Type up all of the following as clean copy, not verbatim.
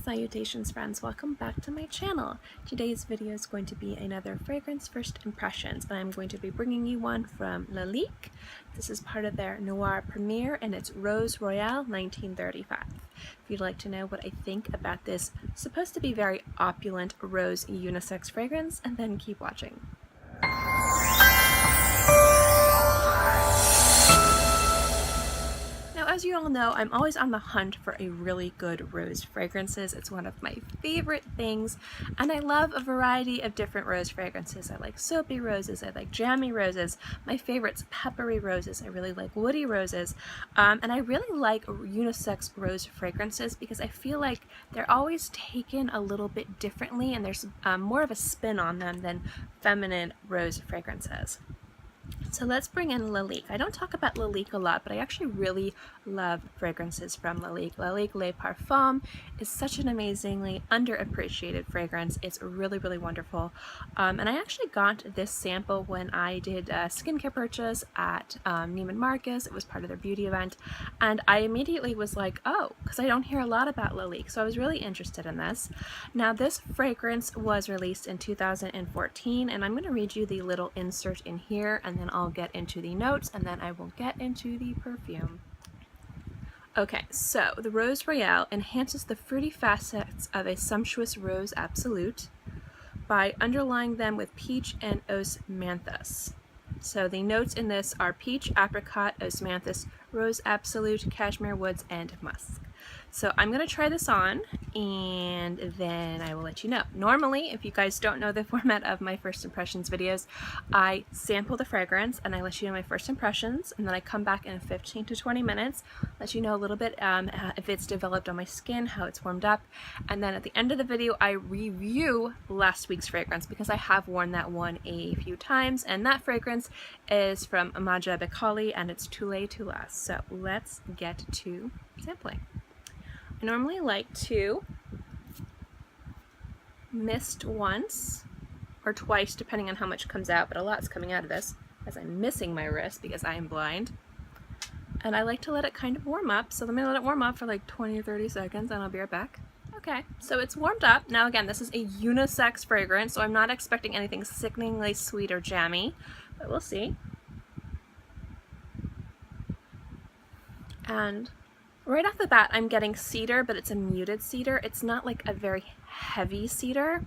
Salutations friends, welcome back to my channel. Today's video is going to be another fragrance first impressions, and I'm going to be bringing you one from Lalique. This is part of their Noir Premier and it's Rose Royale 1935. If you'd like to know what I think about this supposed to be very opulent rose unisex fragrance, and then keep watching. As you all know, I'm always on the hunt for a really good rose fragrances. It's one of my favorite things, and I love a variety of different rose fragrances. I like soapy roses, I like jammy roses. My favorite's peppery roses. I really like woody roses, and I really like unisex rose fragrances because I feel like they're always taken a little bit differently, and there's more of a spin on them than feminine rose fragrances. So let's bring in Lalique. I don't talk about Lalique a lot, but I actually really love fragrances from Lalique. Lalique Le Parfum is such an amazingly underappreciated fragrance. It's really, really wonderful. And I actually got this sample when I did a skincare purchase at Neiman Marcus. It was part of their beauty event. And I immediately was like, oh, because I don't hear a lot about Lalique. So I was really interested in this. Now, this fragrance was released in 2014, and I'm going to read you the little insert in here, and then I'll get into the notes, and then I will get into the perfume. Okay, so the Rose Royale enhances the fruity facets of a sumptuous rose absolute by underlying them with peach and osmanthus. So the notes in this are peach, apricot, osmanthus, rose absolute, cashmere woods, and musk. So I'm going to try this on, and then I will let you know. Normally, if you guys don't know the format of my first impressions videos, I sample the fragrance and I let you know my first impressions, and then I come back in 15 to 20 minutes, let you know a little bit if it's developed on my skin, how it's warmed up, and then at the end of the video I review last week's fragrance because I have worn that one a few times, and that fragrance is from Majda Bekkali and it's Tulaytulah. So let's get to sampling. I normally like to mist once or twice depending on how much comes out, but a lot's coming out of this as I'm missing my wrist because I am blind. And I like to let it kind of warm up, so let me let it warm up for like 20 or 30 seconds and I'll be right back. Okay, so it's warmed up. Now again, this is a unisex fragrance, so I'm not expecting anything sickeningly sweet or jammy, but we'll see. And right off the bat, I'm getting cedar, but it's a muted cedar. It's not like a very heavy cedar.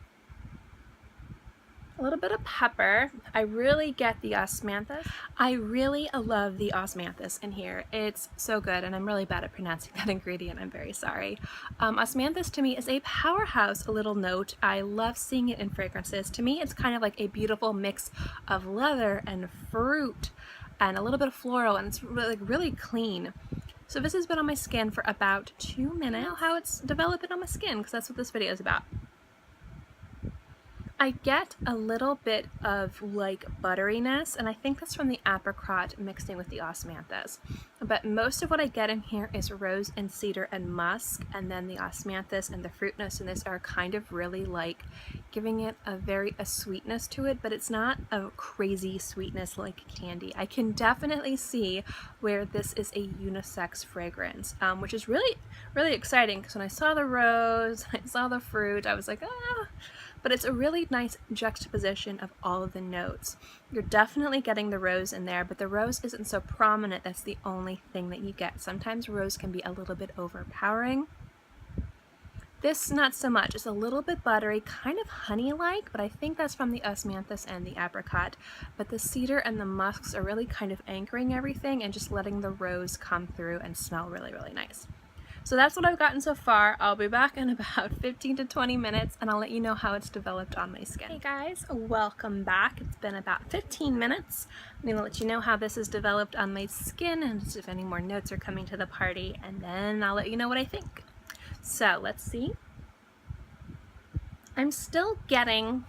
A little bit of pepper. I really get the osmanthus. I really love the osmanthus in here. It's so good, and I'm really bad at pronouncing that ingredient. I'm very sorry. Osmanthus to me is a powerhouse little note. I love seeing it in fragrances. To me, it's kind of like a beautiful mix of leather and fruit and a little bit of floral, and it's really clean. So this has been on my skin for about 2 minutes. How it's developing on my skin, because that's what this video is about. I get a little bit of like butteriness, and I think that's from the apricot mixing with the osmanthus. But most of what I get in here is rose and cedar and musk, and then the osmanthus and the fruitness in this are kind of really like giving it a sweetness to it, but it's not a crazy sweetness like candy. I can definitely see where this is a unisex fragrance, which is really exciting, because when I saw the rose, I saw the fruit, I was like, ah. But it's a really nice juxtaposition of all of the notes. You're definitely getting the rose in there, but the rose isn't so prominent. That's the only thing that you get. Sometimes rose can be a little bit overpowering. This, not so much. It's a little bit buttery, kind of honey-like, but I think that's from the osmanthus and the apricot. But the cedar and the musks are really kind of anchoring everything and just letting the rose come through and smell really, really nice. So that's what I've gotten so far. I'll be back in about 15 to 20 minutes, and I'll let you know how it's developed on my skin. Hey guys, welcome back. It's been about 15 minutes. I'm going to let you know how this has developed on my skin and if any more notes are coming to the party, and then I'll let you know what I think. So let's see. I'm still getting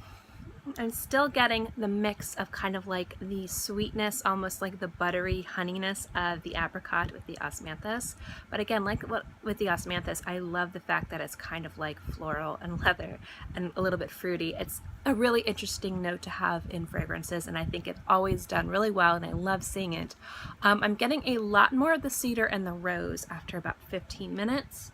the mix of kind of like the sweetness, almost like the buttery honeyness of the apricot with the osmanthus. But again, like with the osmanthus, I love the fact that it's kind of like floral and leather and a little bit fruity. It's a really interesting note to have in fragrances, and I think it's always done really well, and I love seeing it. I'm getting a lot more of the cedar and the rose after about 15 minutes.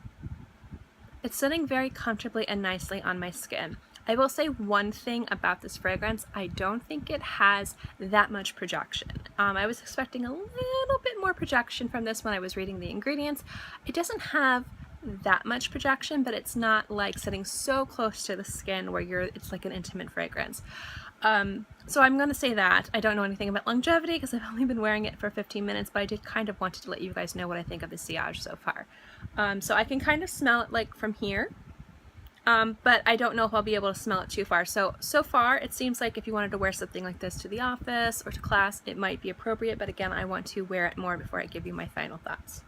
It's sitting very comfortably and nicely on my skin. I will say one thing about this fragrance, I don't think it has that much projection. I was expecting a little bit more projection from this when I was reading the ingredients. It doesn't have that much projection, but it's not like sitting so close to the skin where it's like an intimate fragrance. So I'm going to say that. I don't know anything about longevity because I've only been wearing it for 15 minutes, but I did kind of wanted to let you guys know what I think of the sillage so far. So I can kind of smell it like from here. But I don't know if I'll be able to smell it too far. So far it seems like if you wanted to wear something like this to the office or to class, it might be appropriate, but again, I want to wear it more before I give you my final thoughts.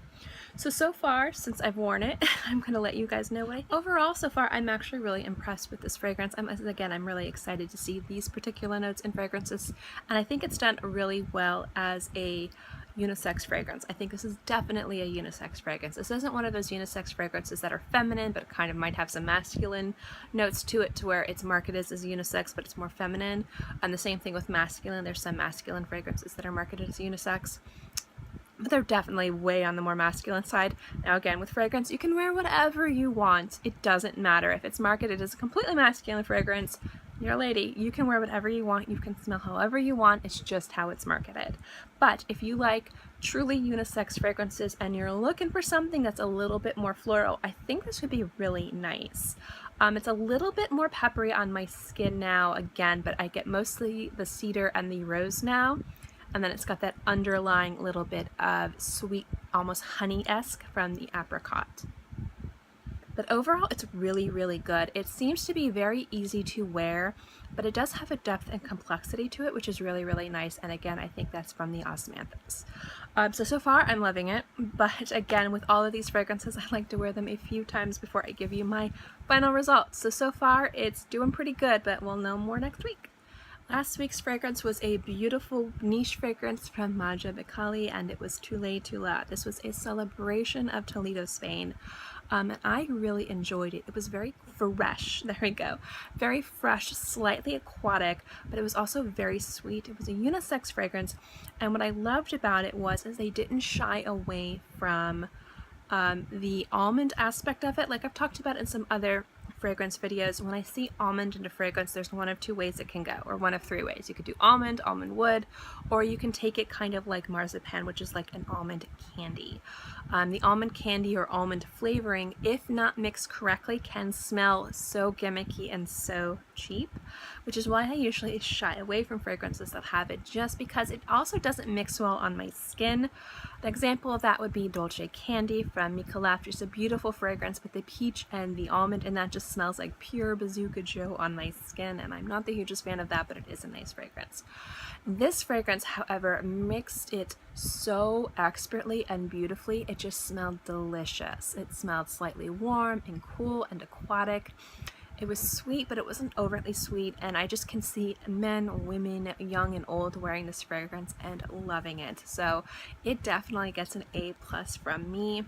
So far, since I've worn it, I'm going to let you guys know what I think. Overall, so far, I'm actually really impressed with this fragrance. I'm really excited to see these particular notes in fragrances, and I think it's done really well as a unisex fragrance. I think this is definitely a unisex fragrance. This isn't one of those unisex fragrances that are feminine, but it kind of might have some masculine notes to it, to where it's marketed as unisex, but it's more feminine. And the same thing with masculine. There's some masculine fragrances that are marketed as unisex, but they're definitely way on the more masculine side. Now again, with fragrance, you can wear whatever you want. It doesn't matter. If it's marketed as a completely masculine fragrance, you're a lady, you can wear whatever you want, you can smell however you want, it's just how it's marketed. But if you like truly unisex fragrances and you're looking for something that's a little bit more floral, I think this would be really nice. It's a little bit more peppery on my skin now again, but I get mostly the cedar and the rose now. And then it's got that underlying little bit of sweet, almost honey-esque from the apricot. But overall, it's really, really good. It seems to be very easy to wear, but it does have a depth and complexity to it, which is really, really nice. And again, I think that's from the Osmanthus. So far, I'm loving it. But again, with all of these fragrances, I like to wear them a few times before I give you my final results. So far, it's doing pretty good, but we'll know more next week. Last week's fragrance was a beautiful niche fragrance from Majda Bekkali, and it was Tulaytulah. This was a celebration of Toledo, Spain. And I really enjoyed it. It was very fresh, there we go, very fresh, slightly aquatic, but it was also very sweet. It was a unisex fragrance, and what I loved about it was they didn't shy away from the almond aspect of it. Like I've talked about in some other fragrance videos, when I see almond in a fragrance, there's one of two ways it can go, or one of three ways. You could do almond, almond wood, or you can take it kind of like marzipan, which is like an almond candy. The almond candy or almond flavoring, if not mixed correctly, can smell so gimmicky and so cheap, which is why I usually shy away from fragrances that have it, just because it also doesn't mix well on my skin. The example of that would be Dolce Candy from Michelet. It's a beautiful fragrance, but the peach and the almond and that just smells like pure Bazooka Joe on my skin, and I'm not the hugest fan of that, but it is a nice fragrance. This fragrance, however, mixed it so expertly and beautifully. It just smelled delicious. It smelled slightly warm and cool and aquatic. It was sweet, but it wasn't overtly sweet, and I just can see men, women, young and old wearing this fragrance and loving it. So it definitely gets an A+ from me.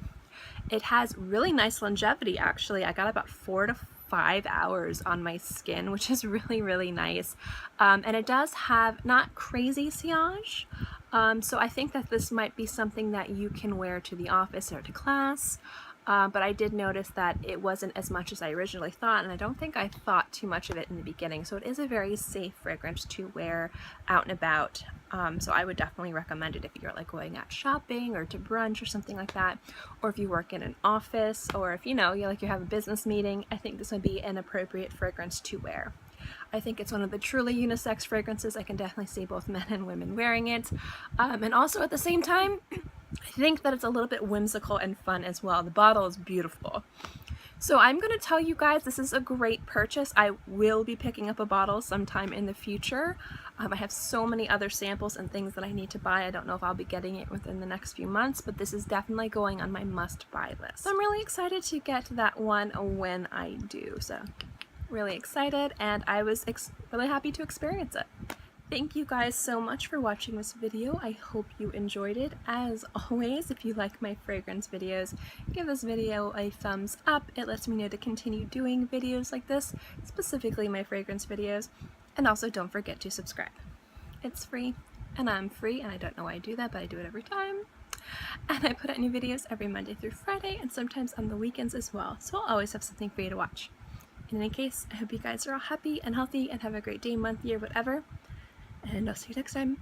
It has really nice longevity, actually. I got about 4 to 5 hours on my skin, which is really, really nice. And it does have not crazy sillage. So I think that this might be something that you can wear to the office or to class. But I did notice that it wasn't as much as I originally thought, and I don't think I thought too much of it in the beginning. So it is a very safe fragrance to wear out and about. So I would definitely recommend it if you're like going out shopping or to brunch or something like that, or if you work in an office, or if you have a business meeting. I think this would be an appropriate fragrance to wear. I think it's one of the truly unisex fragrances. I can definitely see both men and women wearing it. And also at the same time, I think that it's a little bit whimsical and fun as well. The bottle is beautiful. So I'm going to tell you guys, this is a great purchase. I will be picking up a bottle sometime in the future. I have so many other samples and things that I need to buy. I don't know if I'll be getting it within the next few months, but this is definitely going on my must-buy list. So I'm really excited to get that one when I do. So really excited, and I was really happy to experience it. Thank you guys so much for watching this video. I hope you enjoyed it. As always, if you like my fragrance videos, give this video a thumbs up. It lets me know to continue doing videos like this, specifically my fragrance videos. And also don't forget to subscribe. It's free, and I'm free, and I don't know why I do that, but I do it every time. And I put out new videos every Monday through Friday and sometimes on the weekends as well, so I'll always have something for you to watch. In any case, I hope you guys are all happy and healthy and have a great day, month, year, whatever, and I'll see you next time.